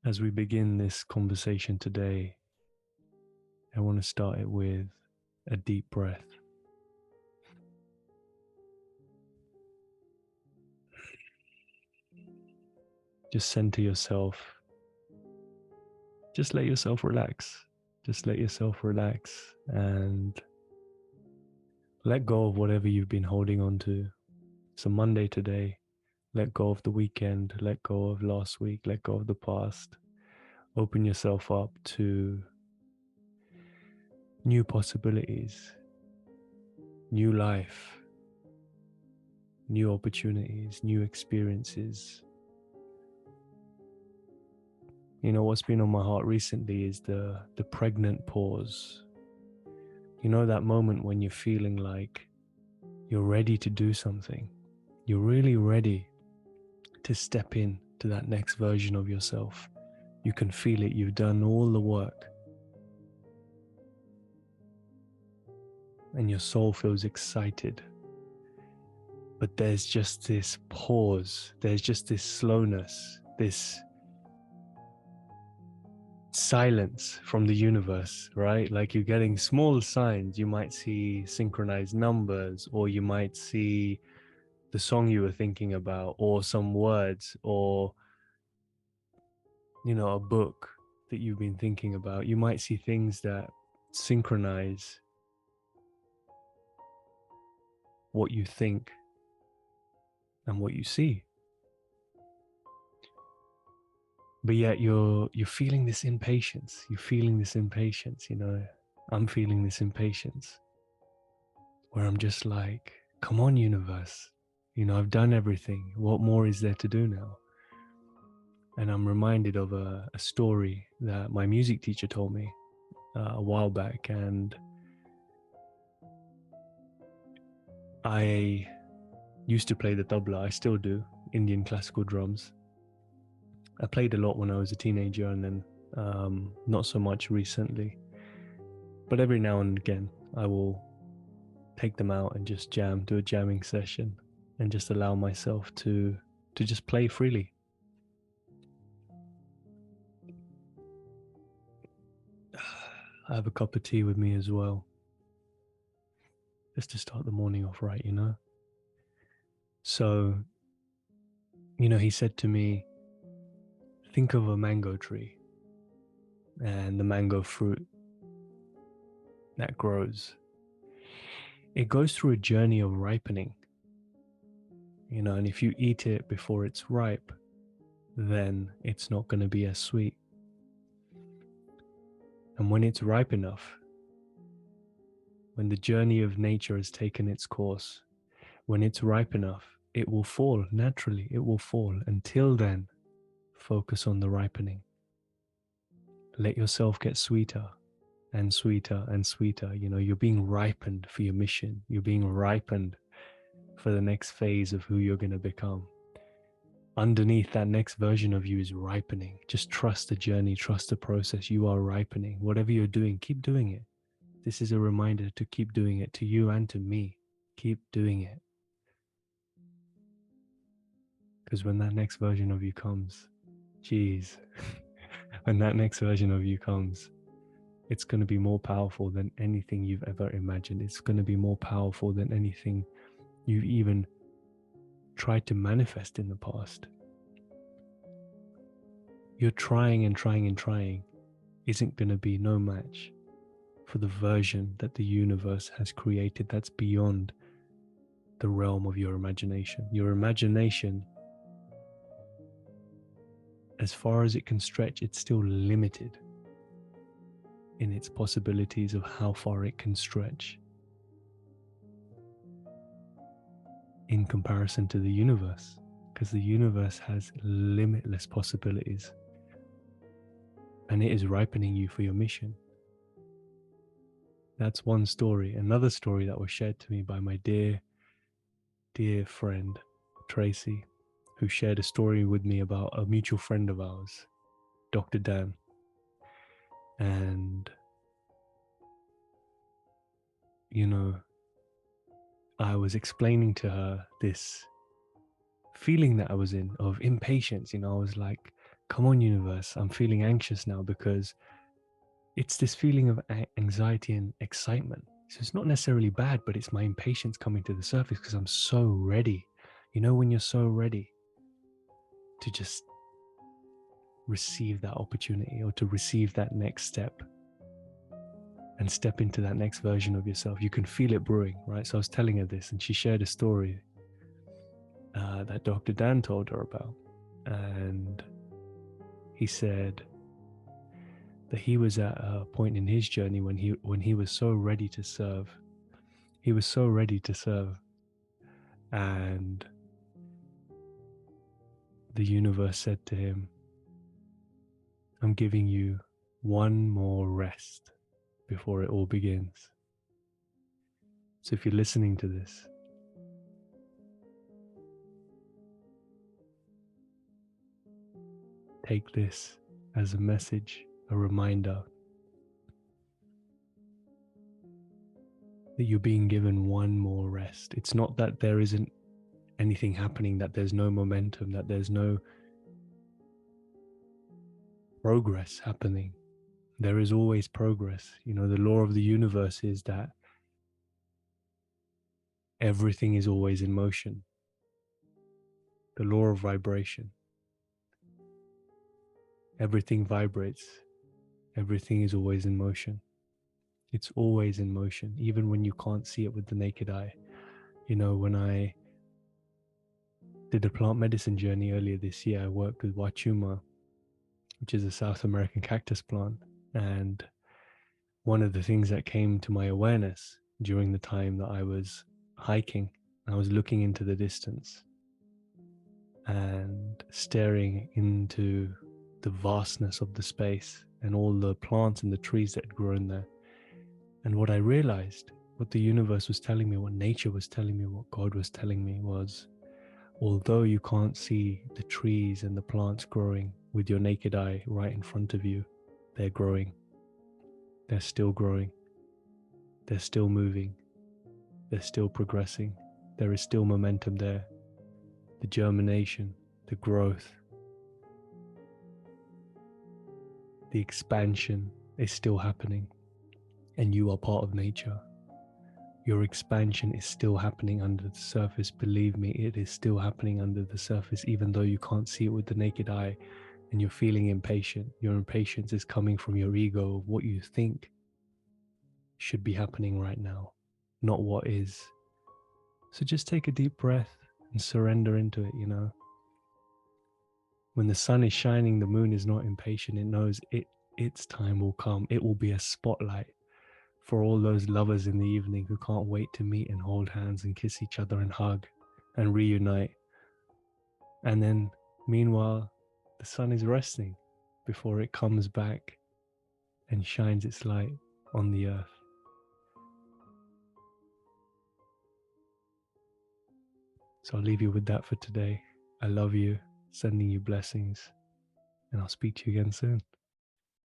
As we begin this conversation today, I want to start it with a deep breath. Just center yourself. Just let yourself relax. Just let yourself relax and let go of whatever you've been holding on to. It's a Monday today. Let go of the weekend. Let go of last week. Let go of the past. Open yourself up to new possibilities, new life, new opportunities, new experiences. You know, what's been on my heart recently is the pregnant pause. You know, that moment when you're feeling like you're ready to do something. You're really ready to step in to that next version of yourself. You can feel it. You've done all the work. And your soul feels excited. But there's just this pause. There's just this slowness, this silence from the universe, right? Like you're getting small signs. You might see synchronized numbers, or you might see the song you were thinking about, or some words, or, you know, a book that you've been thinking about. You might see things that synchronize what you think and what you see. But yet you're feeling this impatience. You're feeling this impatience, you know. I'm feeling this impatience where I'm just like, come on, universe. You know, I've done everything. What more is there to do now? And I'm reminded of a story that my music teacher told me a while back. And I used to play the tabla. I still do, Indian classical drums. I played a lot when I was a teenager, and then not so much recently. But every now and again, I will take them out and just jam, do a jamming session, and just allow myself to just play freely. I have a cup of tea with me as well, just to start the morning off right, you know? So, you know, he said to me, think of a mango tree and the mango fruit that grows. It goes through a journey of ripening, you know, and if you eat it before it's ripe, then it's not going to be as sweet. And when it's ripe enough, when the journey of nature has taken its course, when it's ripe enough, it will fall naturally. It will fall. Until then, focus on the ripening. Let yourself get sweeter and sweeter and sweeter. You know, you're being ripened for your mission. You're being ripened for the next phase of who you're going to become. Underneath that next version of you is ripening. Just trust the journey, trust the process. You are ripening. Whatever you're doing, keep doing it. This is a reminder to keep doing it, to you and to me. Keep doing it. Because when that next version of you comes, geez, when that next version of you comes, it's going to be more powerful than anything you've ever imagined. It's going to be more powerful than anything you've even tried to manifest in the past. You're trying and trying and trying isn't going to be no match for the version that the universe has created that's beyond the realm of your imagination. Your imagination, as far as it can stretch, it's still limited in its possibilities of how far it can stretch in comparison to the universe, because the universe has limitless possibilities and it is ripening you for your mission. That's one story. Another story that was shared to me by my dear friend Tracy, who shared a story with me about a mutual friend of ours, Dr. Dan. And you know, I was explaining to her this feeling that I was in of impatience. You know, I was like, come on, universe, I'm feeling anxious now, because it's this feeling of anxiety and excitement. So it's not necessarily bad, but it's my impatience coming to the surface because I'm so ready. You know, when you're so ready to just receive that opportunity, or to receive that next step and step into that next version of yourself, you can feel it brewing, right? So I was telling her this, and she shared a story that Dr. Dan told her about. And he said that he was at a point in his journey when he was so ready to serve. He was so ready to serve. And the universe said to him, I'm giving you one more rest before it all begins. So if you're listening to this, take this as a message, a reminder that you're being given one more rest. It's not that there isn't anything happening, that there's no momentum, that there's no progress happening. There is always progress. You know, the law of the universe is that everything is always in motion. The law of vibration. Everything vibrates. Everything is always in motion. It's always in motion, even when you can't see it with the naked eye. You know, when I did a plant medicine journey earlier this year, I worked with Wachuma, which is a South American cactus plant. And one of the things that came to my awareness during the time that I was hiking, I was looking into the distance and staring into the vastness of the space and all the plants and the trees that had grown there. And what I realized, what the universe was telling me, what nature was telling me, what God was telling me was, although you can't see the trees and the plants growing with your naked eye right in front of you, they're growing. They're still growing. They're still moving. They're still progressing. There is still momentum there. The germination, the growth, the expansion is still happening. And you are part of nature. Your expansion is still happening under the surface. Believe me, it is still happening under the surface, even though you can't see it with the naked eye and you're feeling impatient. Your impatience is coming from your ego of what you think should be happening right now, not what is. So just take a deep breath and surrender into it, you know. When the sun is shining, the moon is not impatient. It knows its time will come. It will be a spotlight for all those lovers in the evening who can't wait to meet and hold hands and kiss each other and hug and reunite. And then, meanwhile, the sun is resting before it comes back and shines its light on the earth. So I'll leave you with that for today. I love you, sending you blessings, and I'll speak to you again soon.